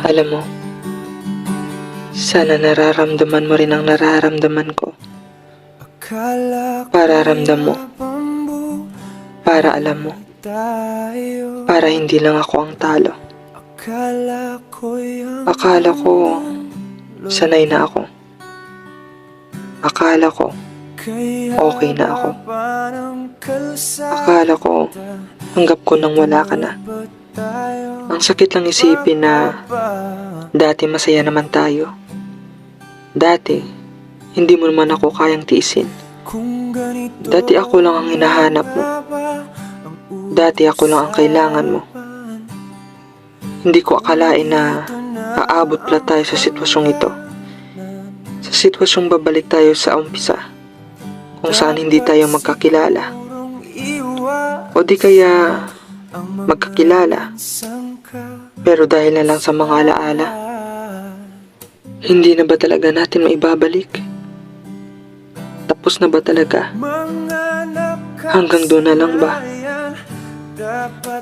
Alam mo, sana nararamdaman mo rin ang nararamdaman ko. Para ramdam mo, para alam mo, para hindi lang ako ang talo. Akala ko, sanay na ako. Akala ko, okay na ako. Akala ko, tanggap ko nang wala ka na. Ang sakit lang isipin na dati masaya naman tayo. Dati, hindi mo naman ako kayang tiisin. Dati ako lang ang hinahanap mo. Dati ako lang ang kailangan mo. Hindi ko akalain na aabot pala tayo sa sitwasyong ito. Sa sitwasyong babalik tayo sa umpisa, kung saan hindi tayo magkakilala. O di kaya magkakilala, pero dahil na lang sa mga alaala, hindi na ba talaga natin maibabalik? Tapos na ba talaga? Hanggang doon na lang ba?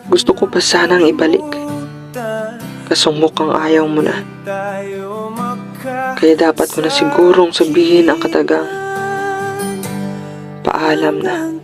Gusto ko pa sanang ibalik, kaso mukhang ayaw mo na. Kaya dapat mo na sigurong sabihin ang katagang paalam na.